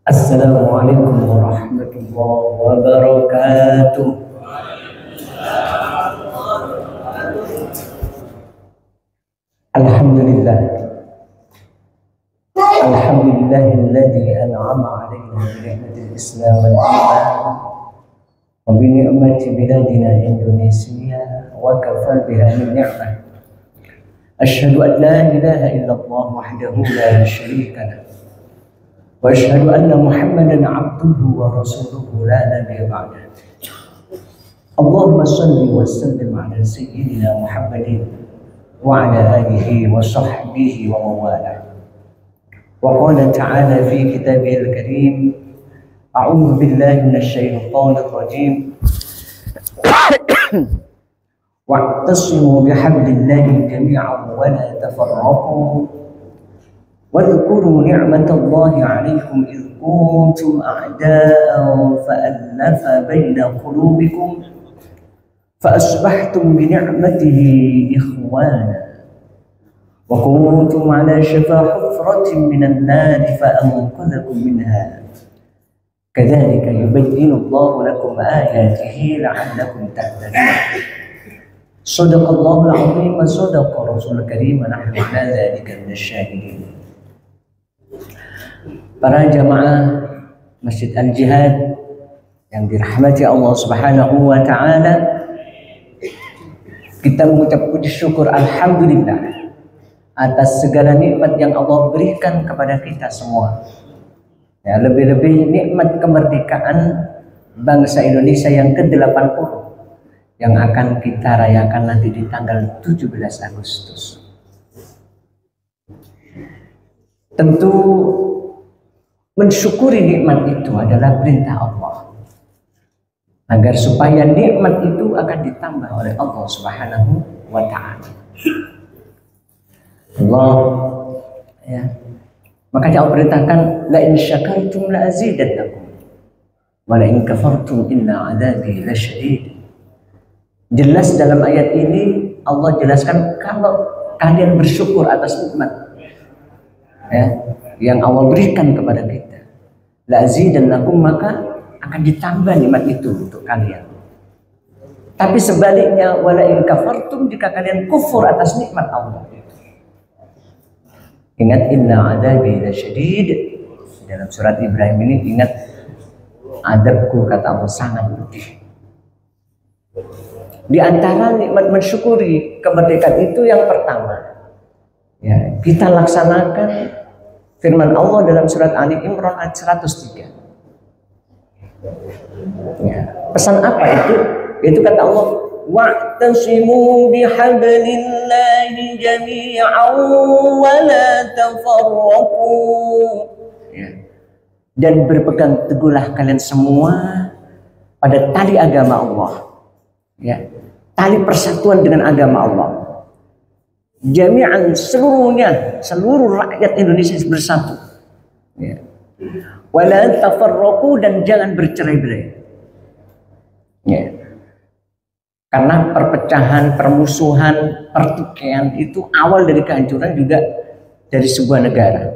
Assalamualaikum warahmatullahi wabarakatuh. Alhamdulillah. Alhamdulillahilladzi an'ama 'alaina bi ni'matil Islam wal iman wa bi ni'mati biladina Indonesia wa kafa biha min ni'mah. Asyhadu an la ilaha illallah wahdahu la syarika lah. Wa asyhadu anna Muhammadan 'abduhu wa rasuluhu la nabiyya ba'dah. Allahumma shalli wa sallim 'ala sayyidina Muhammadin wa 'ala alihi wa sahbihi wa mawalah. Wa qala ta'ala fi kitabihil karim, a'udzu billahi minasyaitonir rajim. Wa'tasimu bihablillahi jami'an wa la tafarraqu. واذكروا نعمة الله عليكم إذ كنتم أعداء فألف بين قلوبكم فأصبحتم بنعمته إخوانا وكنتم على شفا حفرة من النار فأنقذكم منها كذلك يبين الله لكم آياته لعلكم تهتدون صدق الله العظيم وصدق رسول الكريم ونحن على ذلك من الشاهدين. Para jamaah Masjid Al-Jihad yang dirahmati Allah Subhanahu wa Ta'ala, kita mengucap puji syukur alhamdulillah atas segala nikmat yang Allah berikan kepada kita semua. Ya, lebih-lebih nikmat kemerdekaan bangsa Indonesia yang ke-80 yang akan kita rayakan nanti di tanggal 17 Agustus. Tentu mensyukuri nikmat itu adalah perintah Allah, agar supaya nikmat itu akan ditambah oleh Allah Subhanahu wa Ta'ala. Allah, ya, makanya Allah perintahkan la in syakartum la azidannakum wa la in kafartum inna adabi lasyadid. Jelas dalam ayat ini Allah jelaskan kalau kalian bersyukur atas nikmat, ya, yang Allah berikan kepada kita, la azidannakum, maka akan ditambah nikmat itu untuk kalian. Tapi sebaliknya, wala in kafartum, jika kalian kufur atas nikmat Allah, ingat inna adabi lasyadid. Dalam surat Ibrahim ini ingat adabku, kata Allah, sangat pedih. Di antara nikmat mensyukuri kemerdekaan itu yang pertama, ya, kita laksanakan firman Allah dalam surat Ali Imran ayat 103. Ya, pesan apa itu? Itu kata Allah, wa'tasimu bihablillahi jami'an wa la tafarraqu. Ya. Dan berpegang teguhlah kalian semua pada tali agama Allah. Ya. Tali persatuan dengan agama Allah. Jami'an, seluruhnya, seluruh rakyat Indonesia bersatu. Ya. Wala tafarraqu, dan jangan bercerai-berai. Ya. Karena perpecahan, permusuhan, pertikaian itu awal dari kehancuran juga dari sebuah negara.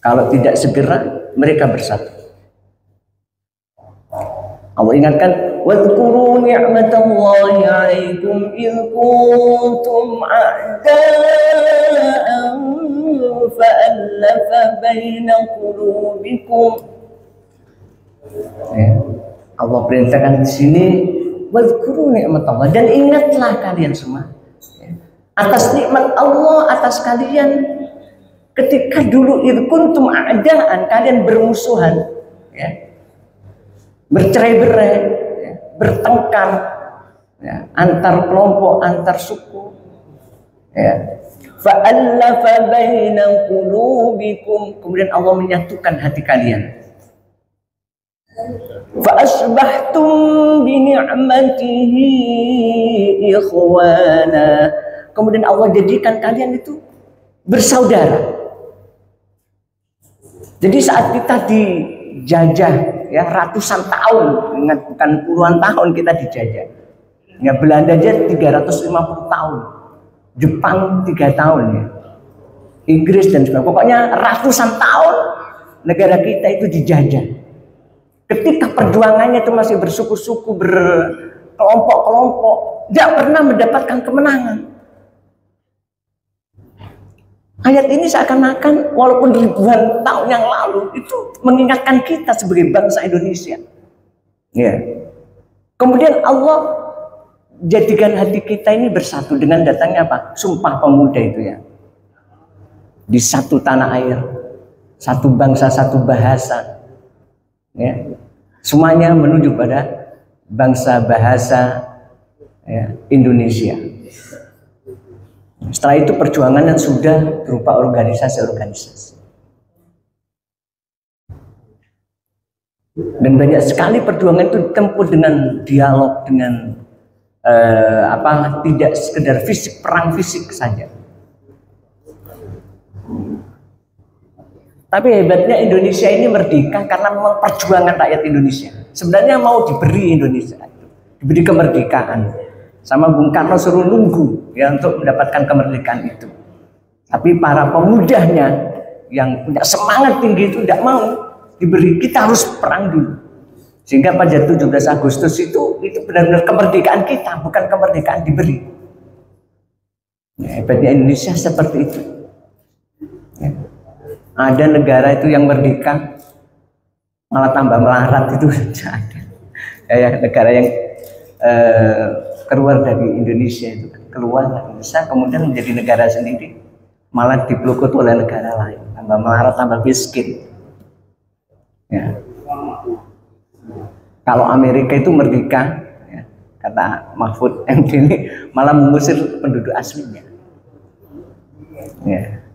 Kalau tidak segera mereka bersatu. Allah ingatkan, wadhkuru ni'matallahi 'alaikum idh kuntum a'da'an fa'alafa baina qulubikum. Ya, Allah perintahkan di sini, wadhkuru ni'matallahi, dan ingatlah kalian semua, ya, atas nikmat Allah atas kalian ketika dulu idh kuntum a'da'an, kalian bermusuhan, ya, bercerai-berai, ya, bertengkar, ya, antar kelompok, antar suku, ya. Fa'allafa baina qulubikum, kemudian Allah menyatukan hati kalian. Fa'asbahtum bi ni'matihi ikhwana, kemudian Allah jadikan kalian itu bersaudara. Jadi saat kita dijajah, ya, ratusan tahun, ingat, bukan puluhan tahun kita dijajah. Ya, Belanda aja 350 tahun, Jepang 3 tahun, ya, Inggris dan sebagainya. Pokoknya ratusan tahun negara kita itu dijajah. Ketika perjuangannya itu masih bersuku-suku, berkelompok-kelompok, tidak pernah mendapatkan kemenangan. Ayat ini seakan-akan walaupun ribuan tahun yang lalu itu mengingatkan kita sebagai bangsa Indonesia. Ya. Kemudian Allah jadikan hati kita ini bersatu dengan datangnya apa? Sumpah Pemuda itu ya. Di satu tanah air, satu bangsa, satu bahasa. Ya. Semuanya menuju pada bangsa bahasa ya, Indonesia. Setelah itu perjuangan yang sudah berupa organisasi-organisasi. Dan banyak sekali perjuangan itu ditempuh dengan dialog, dengan tidak sekedar fisik, perang fisik saja. Tapi hebatnya Indonesia ini merdeka karena memang perjuangan rakyat Indonesia. Sebenarnya mau diberi Indonesia, diberi kemerdekaan. Sama Bung Karno suruh nunggu ya untuk mendapatkan kemerdekaan itu. Tapi para pemudanya yang punya semangat tinggi itu tidak mau diberi. Kita harus perang dulu. Sehingga pada 17 Agustus itu benar-benar kemerdekaan kita, bukan kemerdekaan diberi. Ya, hebatnya Indonesia seperti itu. Ya. Ada negara itu yang merdeka malah tambah melarat itu tidak ada. Ya, negara yang keluar dari Indonesia itu keluar dari Indonesia kemudian menjadi negara sendiri malah dipelukut oleh negara lain, tambah melarat, tambah miskin. Ya. Kalau Amerika itu merdeka, ya, kata Mahfud MD ini malah mengusir penduduk aslinya. Ya.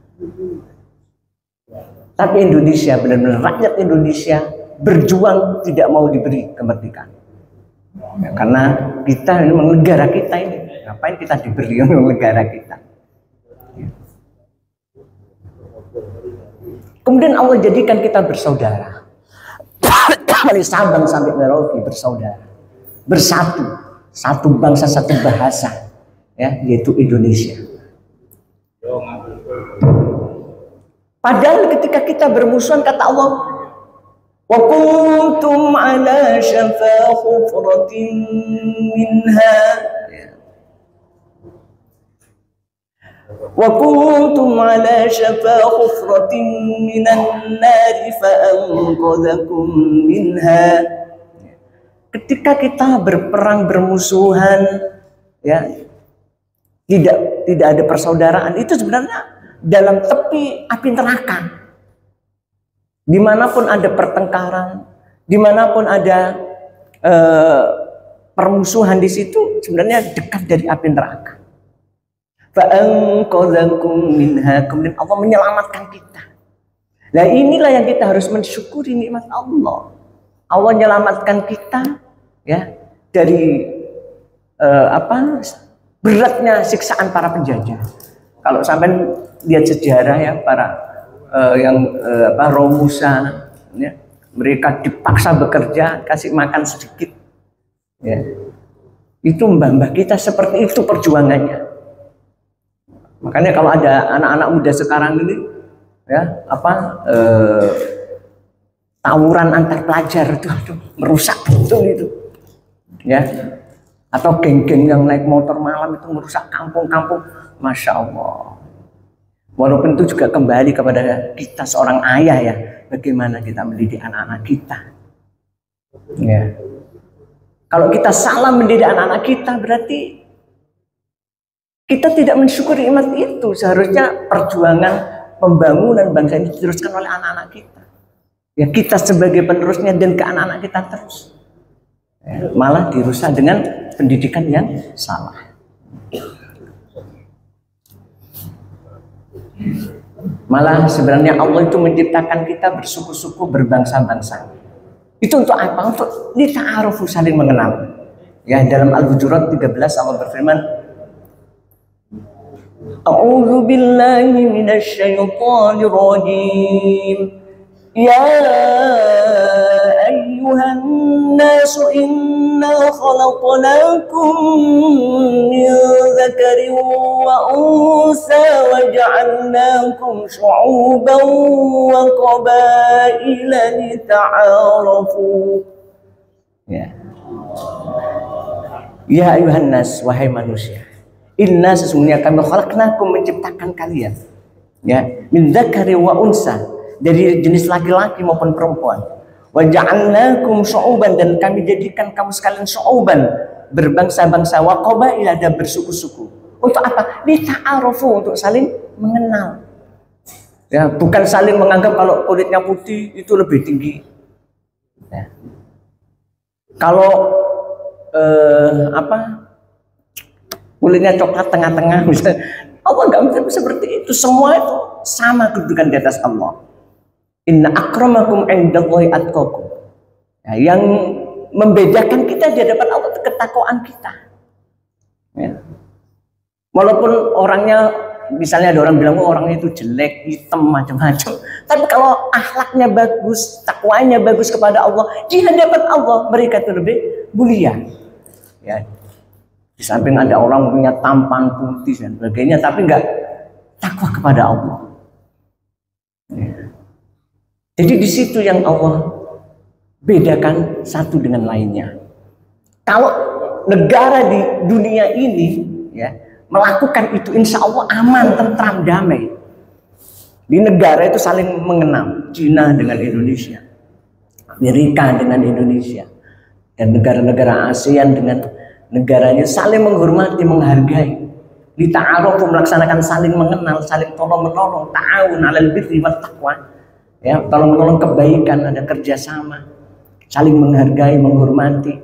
Tapi Indonesia benar-benar rakyat Indonesia berjuang tidak mau diberi kemerdekaan. Ya, karena kita ini negara kita ini, ngapain kita diberi negara kita? Ya. Kemudian Allah jadikan kita bersaudara, dari Sabang sampai Merauke bersaudara, bersatu, satu bangsa satu bahasa, ya, yaitu Indonesia. Padahal ketika kita bermusuhan kata Allah, وَكُنْتُمْ عَلَى شَفَا حُفْرَةٍ مِّنْهَا وَكُنْتُمْ عَلَى شَفَا حُفْرَةٍ مِّنَ النَّارِ فَأَنْقَذَكُمْ مِنْهَا. Ketika kita berperang bermusuhan, ya, tidak ada persaudaraan, itu sebenarnya dalam tepi api neraka. Dimanapun ada pertengkaran, dimanapun ada permusuhan di situ, sebenarnya dekat dari api neraka. Fa'anqadzakum minha, kemudian Allah menyelamatkan kita. Nah inilah yang kita harus mensyukuri nikmat Allah. Allah menyelamatkan kita ya dari beratnya siksaan para penjajah. Kalau sampai lihat sejarah ya para Romusa, ya, mereka dipaksa bekerja, kasih makan sedikit, ya. Itu mbah-mbah kita seperti itu perjuangannya. Makanya kalau ada anak-anak muda sekarang ini, ya, tawuran antar pelajar itu, merusak betul itu, ya. Atau geng-geng yang naik motor malam itu merusak kampung-kampung, masya Allah. Walaupun itu juga kembali kepada kita seorang ayah ya, bagaimana kita mendidik anak-anak kita. Ya. Kalau kita salah mendidik anak-anak kita, berarti kita tidak mensyukuri nikmat itu. Seharusnya perjuangan pembangunan bangsa ini diteruskan oleh anak-anak kita. Ya, kita sebagai penerusnya dan ke anak-anak kita terus. Ya, malah dirusak dengan pendidikan yang salah. Malah sebenarnya Allah itu menciptakan kita bersuku-suku, berbangsa-bangsa. Itu untuk apa? Untuk lita'arufu, saling mengenal. Ya, dalam Al-Hujurat 13 Allah berfirman, A'udzu billahi minasy syaithanir rajim. Ya ayyuhan nasu inna khalaqnakum min dzakarin wa unsa wa ja'alnakum syu'uban wa qabaila lita'arafu. Ya ayuhan nas, wahai manusia, inna sesungguhnya kami khalaqnakum menciptakan kalian, ya, min dzakari wa unsa, dari jenis laki-laki maupun perempuan. Wa ja'alnakum syu'uban, dan kami jadikan kamu sekalian syu'uban, berbangsa-bangsa, wa qabaila, dan bersuku-suku. Untuk apa? Lita'arufu, untuk saling mengenal. Ya, bukan saling menganggap kalau kulitnya putih itu lebih tinggi. Ya. Kalau kulitnya coklat tengah-tengah misalnya, Allah nggak seperti itu. Semua itu sama kedudukan di atas Allah. Inna akramakum indallahi atqakum. Ya, yang membedakan kita di hadapan Allah itu ketakwaan kita. Ya. Walaupun orangnya, misalnya ada orang bilang orangnya itu jelek, hitam, macam-macam, tapi kalau akhlaknya bagus, takwanya bagus kepada Allah, di hadapan Allah mereka itu lebih mulia. Ya. Di samping ada orang punya tampang putih dan sebagainya, tapi nggak takwa kepada Allah. Ya. Jadi di situ yang Allah bedakan satu dengan lainnya. Kalau negara di dunia ini, ya, melakukan itu, insya Allah aman, tentram, damai. Di negara itu saling mengenal, Cina dengan Indonesia, Amerika dengan Indonesia, dan negara-negara ASEAN dengan negaranya saling menghormati, menghargai. Di ta'aruf, melaksanakan saling mengenal, saling tolong-menolong, ta'awun 'alal birri wat taqwa. Ya, tolong-menolong kebaikan, ada kerjasama, saling menghargai, menghormati.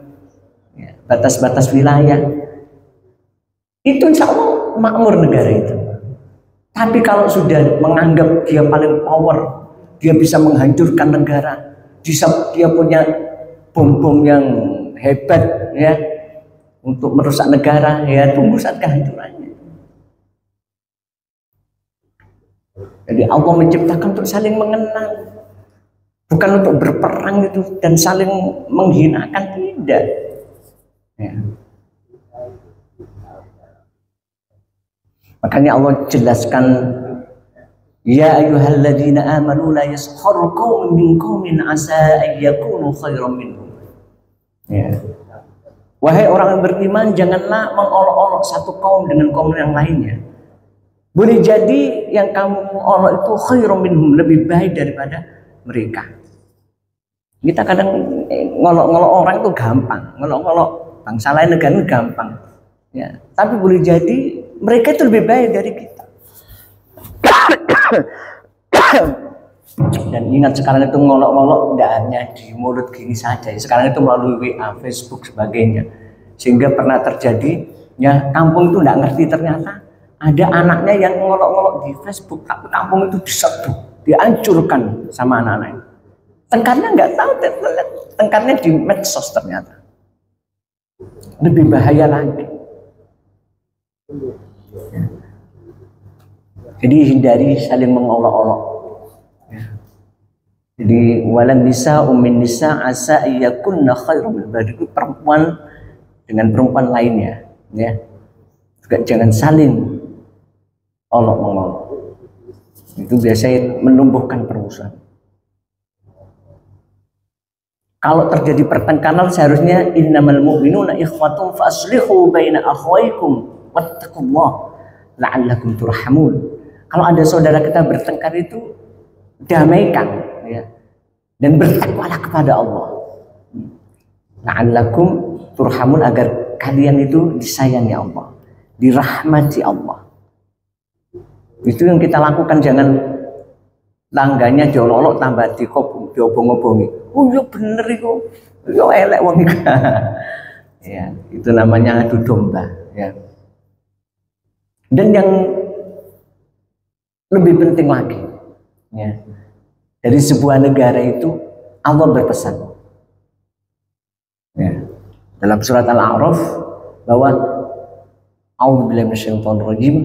Ya, batas-batas wilayah. Itu insya Allah makmur negara itu. Tapi kalau sudah menganggap dia paling power, dia bisa menghancurkan negara, dia punya bom-bom yang hebat, ya, untuk merusak negara, ya, tunggu saat kehancurannya. Jadi Allah menciptakan untuk saling mengenal, bukan untuk berperang itu dan saling menghinakan, tidak. Ya. Makanya Allah jelaskan, ya ayyuhalladzina amanu la yaskhar qaumun min qaumin asa an yakunu khairan minhum. Ya. Wahai orang yang beriman, janganlah mengolok-olok satu kaum dengan kaum yang lainnya. Boleh jadi yang kamu olok itu khairan minhum, lebih baik daripada mereka. Kita kadang ngolok-ngolok orang itu gampang, ngolok-ngolok bangsa lain, negara itu gampang. Ya, tapi boleh jadi mereka itu lebih baik dari kita. Dan ingat, sekarang itu ngolok-ngolok tidak hanya di mulut gini saja. Sekarang itu melalui WA, Facebook, sebagainya. Sehingga pernah terjadi, ya, kampung itu tidak ngerti, ternyata ada anaknya yang ngolok-ngolok di Facebook, tapi kampung itu diserbu, dihancurkan sama anak-anak. Tengkarnya nggak tahu, tengkarnya di medsos ternyata. Lebih bahaya lagi. Ya. Jadi hindari saling mengolok-olok. Ya. Jadi walan nisa min nisa asa iyakunna khairum, berarti perempuan dengan perempuan lainnya, ya. Juga jangan saling olok-olok. Itu biasanya menumbuhkan permusuhan. Kalau terjadi pertengkaran, seharusnya innamal mu'minuna ikhwatun fa aslihu baina akhwaykum wattaqullaha la'allakum turhamun. Kalau ada saudara kita bertengkar itu damaikan, ya, dan bertakwalah kepada Allah. La'allakum turhamun, agar kalian itu disayangi Allah, dirahmati Allah. Itu yang kita lakukan. Jangan tangganya diolok-olok tambah diobong-obongi. Oh iya bener itu, iya elek wong iki. Ya, itu namanya adu domba, ya. Dan yang lebih penting lagi, ya, dari sebuah negara itu Allah berpesan, ya, dalam surat Al-A'raf bahwa a'udzubillahi minasyaitonir rajim,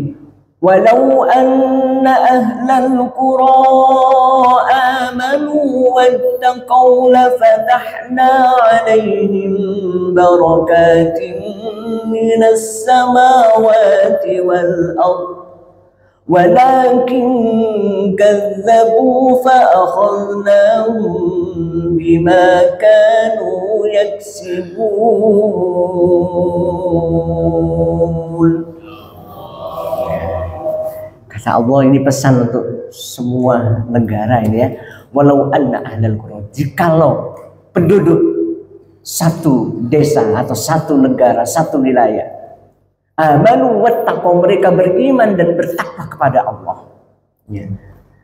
walau anna ahlal qura amanu wattaqaw lafatahna 'alaihim barakatin minas samawati wal ardh walakin kazzabu fa'akhadnahum bima kanu yaksibun. Kata Allah, ini pesan untuk semua negara ini ya. Walau anna ahlal qura, jikalau penduduk satu desa atau satu negara, satu wilayah, amanu wattaqaw, mereka beriman dan bertakwa kepada Allah, ya,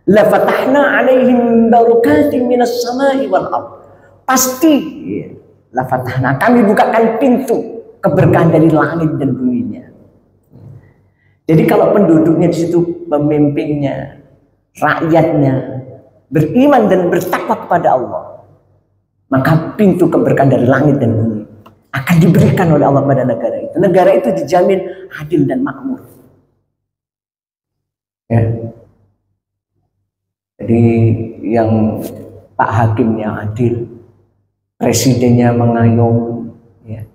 la fatahna 'alaihim barakatin minas samai wal ardh, pasti ya, la fatahna, kami bukakan pintu keberkahan dari langit dan buminya. Jadi kalau penduduknya di situ, pemimpinnya, rakyatnya beriman dan bertakwa kepada Allah, maka pintu keberkahan dari langit dan bumi akan diberikan oleh Allah pada negara itu. Negara itu dijamin adil dan makmur. Ya. Jadi yang Pak Hakimnya adil, presidennya mengayomi, ya,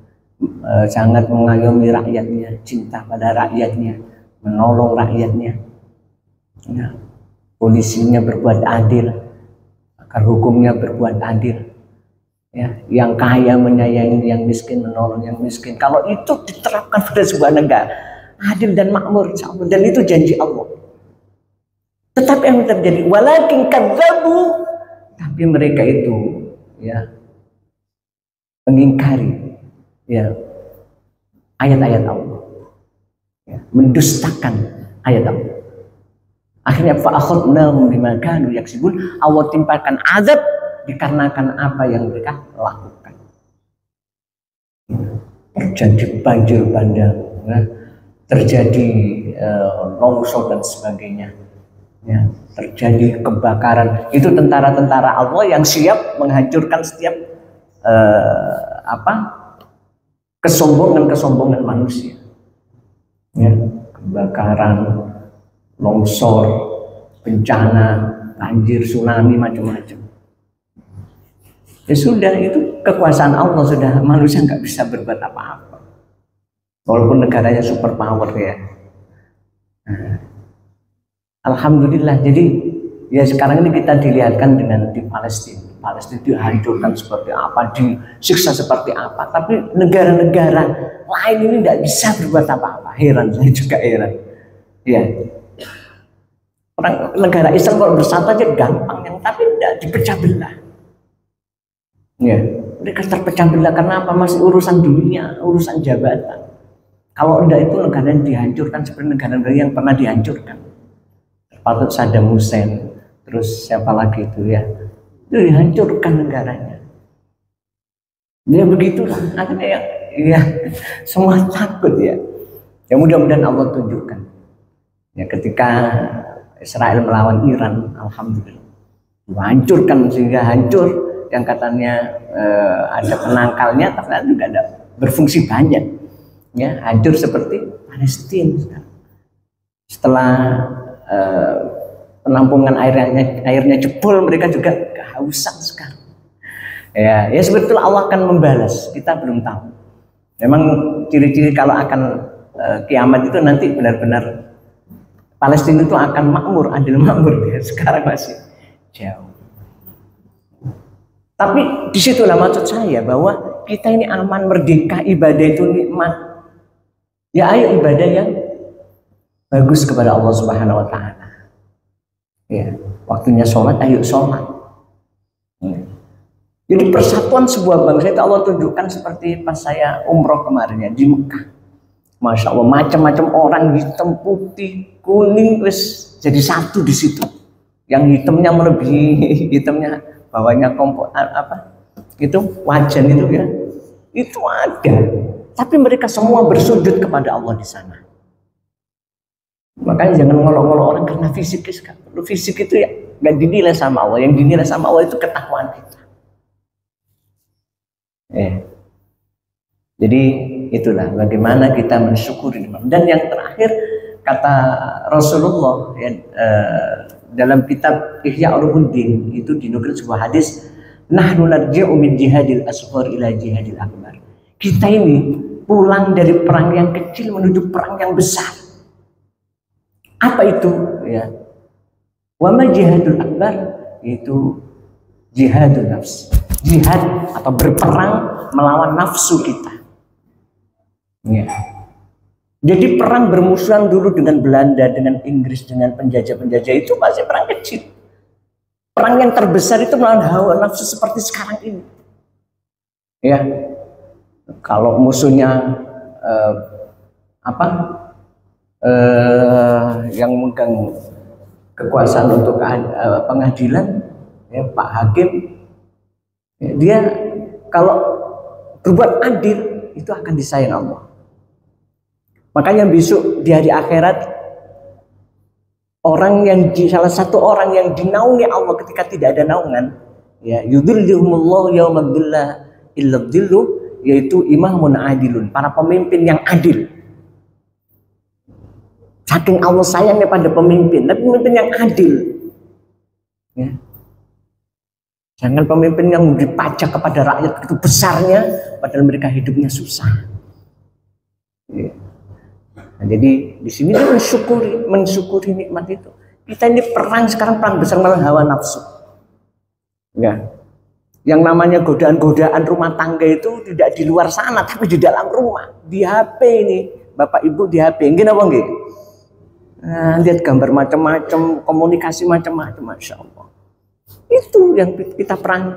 sangat mengayomi rakyatnya, cinta pada rakyatnya, menolong rakyatnya. Ya. Polisinya berbuat adil, pakar hukumnya berbuat adil. Ya, yang kaya menyayangi yang miskin, menolong yang miskin. Kalau itu diterapkan pada sebuah negara, adil dan makmur, dan itu janji Allah. Tetapi yang terjadi, walakin kadzabu, tapi mereka itu ya mengingkari ya ayat-ayat Allah, ya, mendustakan ayat Allah. Akhirnya fa'akhadnahum bima kanu yaksibun, Allah timpakan azab dikarenakan apa yang mereka lakukan. Terjadi banjir bandang, ya, terjadi longsor dan sebagainya, ya, terjadi kebakaran. Itu tentara-tentara Allah yang siap menghancurkan setiap kesombongan manusia, ya, kebakaran, longsor, bencana, banjir, tsunami, macam-macam. Ya sudah, itu kekuasaan Allah, sudah, manusia nggak bisa berbuat apa-apa. Walaupun negaranya super power ya. Nah, alhamdulillah, jadi ya sekarang ini kita dilihatkan dengan di Palestina. Palestina dihancurkan seperti apa, disiksa seperti apa. Tapi negara-negara lain ini tidak bisa berbuat apa-apa. Heran, saya juga heran. Ya. Orang negara Islam kalau bersatu aja gampang, yang tapi tidak dipecah belah. Ya, mereka terpecah belah karena apa? Masih urusan dunia, urusan jabatan. Kalau tidak itu negara yang dihancurkan seperti negara-negara yang pernah dihancurkan. Patut Saddam Hussein, terus siapa lagi itu ya, itu dihancurkan negaranya. Ya begitulah, akhirnya ya semua takut ya. Ya mudah-mudahan Allah tunjukkan. Ya ketika Israel melawan Iran, alhamdulillah, dihancurkan sehingga hancur. Yang katanya ada penangkalnya, ternyata juga ada berfungsi banyak, ya, hancur seperti Palestina. Setelah penampungan airnya jebol, mereka juga kehausan sekarang. Ya sebetulnya Allah akan membalas, kita belum tahu. Memang ciri-ciri kalau akan kiamat itu nanti benar-benar Palestina itu akan makmur, adil makmur. Ya, sekarang masih jauh. Tapi disitulah maksud saya bahwa kita ini aman, merdeka, ibadah itu nikmat. Ya ayo ibadah yang bagus kepada Allah Subhanahu Wa Taala. Ya, waktunya sholat, ayo sholat. Ya. Jadi persatuan sebuah bangsa itu Allah tunjukkan seperti pas saya umroh kemarin ya di Mekah. Masya Allah, macam-macam orang, hitam, putih, kuning, wis jadi satu di situ. Yang hitamnya melebihi hitamnya, bawahnya itu wajan itu ya, itu ada. Tapi mereka semua bersujud kepada Allah di sana. Makanya jangan ngolok-ngolok orang karena fisik. Fisik itu ya nggak dinilai sama Allah. Yang dinilai sama Allah itu ketakwaan kita. Jadi itulah bagaimana kita mensyukuri. Dan yang terakhir, kata Rasulullah ya, dalam kitab Ihya Ulumuddin itu dinukil sebuah hadis, nahnu narji'u min jihadil asghar ila jihadil akbar. Kita ini pulang dari perang yang kecil menuju perang yang besar. Apa itu? Ya. Wa ma jihadul akbar, itu jihadun nafs. Jihad atau berperang melawan nafsu kita. Ya. Jadi perang bermusuhan dulu dengan Belanda, dengan Inggris, dengan penjajah-penjajah itu masih perang kecil. Perang yang terbesar itu melawan hawa nafsu seperti sekarang ini. Ya, kalau musuhnya yang memegang kekuasaan untuk pengadilan, ya, Pak Hakim, ya, dia kalau berbuat adil itu akan disayang Allah. Makanya besok di hari akhirat salah satu orang yang dinaungi Allah ketika tidak ada naungan, ya, yudhillihumullahu yauma dzilla illa dzillu, yaitu imamun adilun, para pemimpin yang adil. Saking Allah sayangnya pada pemimpin, tapi pemimpin yang adil. Ya. Jangan pemimpin yang memberi pajak kepada rakyat itu besarnya, padahal mereka hidupnya susah. Ya. Nah, jadi di sini dia mensyukuri nikmat itu. Kita ini perang sekarang, perang besar melawan hawa nafsu. Ya. Yang namanya godaan-godaan rumah tangga itu tidak di luar sana, tapi di dalam rumah, di HP ini, Bapak Ibu di HP. Nggih napa nggih? Nah, lihat gambar macam-macam, komunikasi macam-macam, Masya Allah. Itu yang kita perang.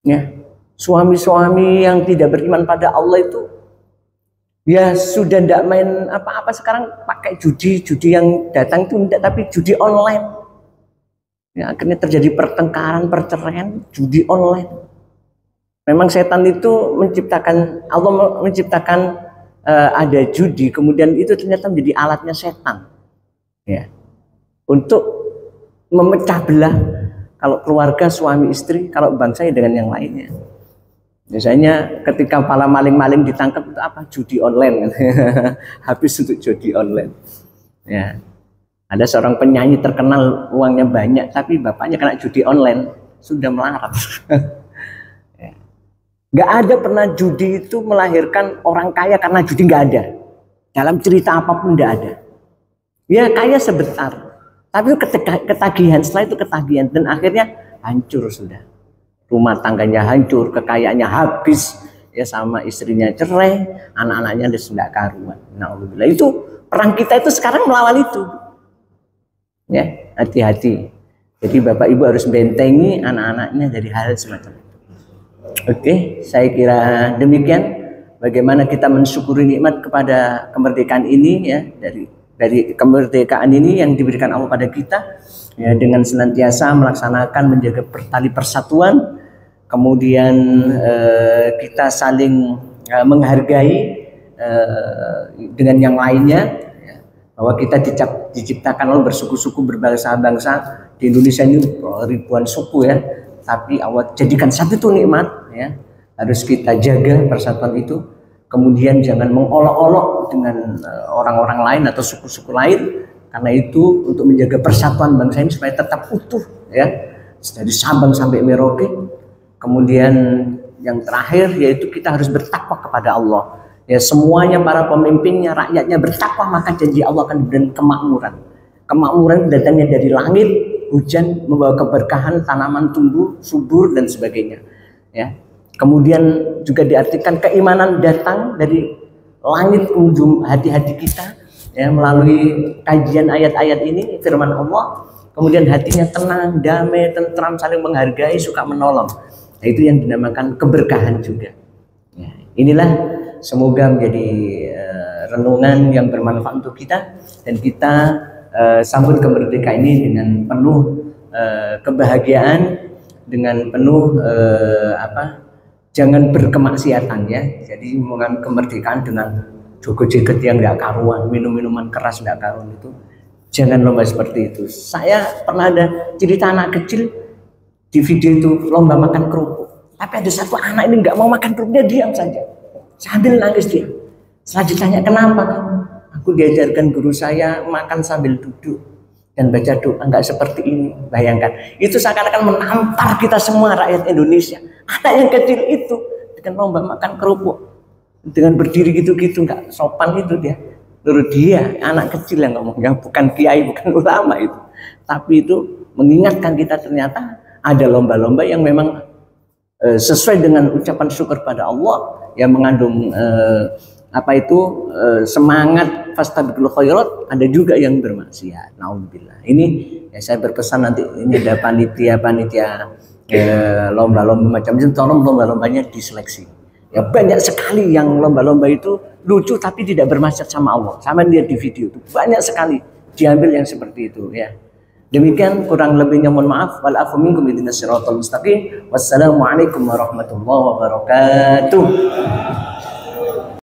Ya. Suami-suami yang tidak beriman pada Allah itu, ya sudah tidak main apa-apa sekarang, pakai judi yang datang itu tidak, tapi judi online. Ya, akhirnya terjadi pertengkaran, perceraian, judi online. Memang setan itu Allah menciptakan ada judi, kemudian itu ternyata menjadi alatnya setan. Ya. Untuk memecah belah, kalau keluarga, suami istri, kalau bangsa dengan yang lainnya. Biasanya ketika para maling-maling ditangkap itu apa? Judi online. Habis untuk judi online. Ya. Ada seorang penyanyi terkenal, uangnya banyak, tapi bapaknya kena judi online, sudah melarat. Ya. Gak ada pernah judi itu melahirkan orang kaya karena judi, gak ada. Dalam cerita apapun gak ada. Ya kaya sebentar, tapi itu ketagihan, setelah itu ketagihan, dan akhirnya hancur sudah. Rumah tangganya hancur, kekayaannya habis, ya sama istrinya cerai, anak-anaknya sudah karuan. Na'udzubillah. Itu perang kita itu sekarang melawan itu. Ya, hati-hati. Jadi Bapak Ibu harus bentengi anak-anaknya dari hal semacam itu. Oke, saya kira demikian bagaimana kita mensyukuri nikmat kepada kemerdekaan ini, ya, dari kemerdekaan ini yang diberikan Allah pada kita, ya, dengan senantiasa melaksanakan menjaga tali persatuan, kemudian kita saling menghargai dengan yang lainnya, ya, bahwa kita diciptakan Allah bersuku-suku, berbangsa-bangsa. Di Indonesia ini ribuan suku, ya, tapi Allah jadikan satu itu nikmat, ya, harus kita jaga persatuan itu. Kemudian jangan mengolok-olok dengan orang-orang lain atau suku-suku lain, karena itu untuk menjaga persatuan bangsa ini supaya tetap utuh, ya, dari Sabang sampai Merauke. Kemudian yang terakhir yaitu kita harus bertakwa kepada Allah, ya, semuanya, para pemimpinnya, rakyatnya bertakwa, maka janji Allah akan diberikan kemakmuran. Kemakmuran datangnya dari langit, hujan membawa keberkahan, tanaman tumbuh subur dan sebagainya, ya. Kemudian juga diartikan keimanan datang dari langit ke ujung hati-hati kita, ya, melalui kajian ayat-ayat ini, firman Allah. Kemudian hatinya tenang, damai, tentram, saling menghargai, suka menolong. Nah, itu yang dinamakan keberkahan juga. Ya, inilah semoga menjadi renungan yang bermanfaat untuk kita, dan kita sambut kemerdekaan ini dengan penuh kebahagiaan, dengan penuh jangan berkemaksiatan, ya. Jadi mengenai kemerdekaan dengan joget-joget yang nggak karuan, minum-minuman keras nggak karuan, itu jangan lomba seperti itu. Saya pernah ada cerita anak kecil di video itu lomba makan kerupuk, tapi ada satu anak ini nggak mau makan kerupuknya, diam saja sambil nangis dia. Setelah ditanya kenapa kamu, Aku diajarkan guru saya makan sambil duduk dan baca doa, enggak seperti ini. Bayangkan, itu seakan-akan menampar kita semua rakyat Indonesia. Anak yang kecil itu dengan lomba makan kerupuk, dengan berdiri gitu-gitu, enggak sopan itu dia. Menurut dia, anak kecil yang ngomong, yang bukan kiai, bukan ulama itu. Tapi itu mengingatkan kita ternyata ada lomba-lomba yang memang sesuai dengan ucapan syukur pada Allah, yang mengandung semangat fastabiqul khairat, ada juga yang bermaksiat. Naudzubillah. Ini ya saya berpesan nanti ini ada panitia lomba-lomba macam-macam, tolong lomba-lombanya diseleksi. Ya banyak sekali yang lomba-lomba itu lucu tapi tidak bermaksud sama Allah. Sama lihat di video itu banyak sekali diambil yang seperti itu ya. Demikian kurang lebihnya mohon maaf. Wal afu minkum ihdinas siratal mustaqim. Wassalamualaikum warahmatullahi wabarakatuh.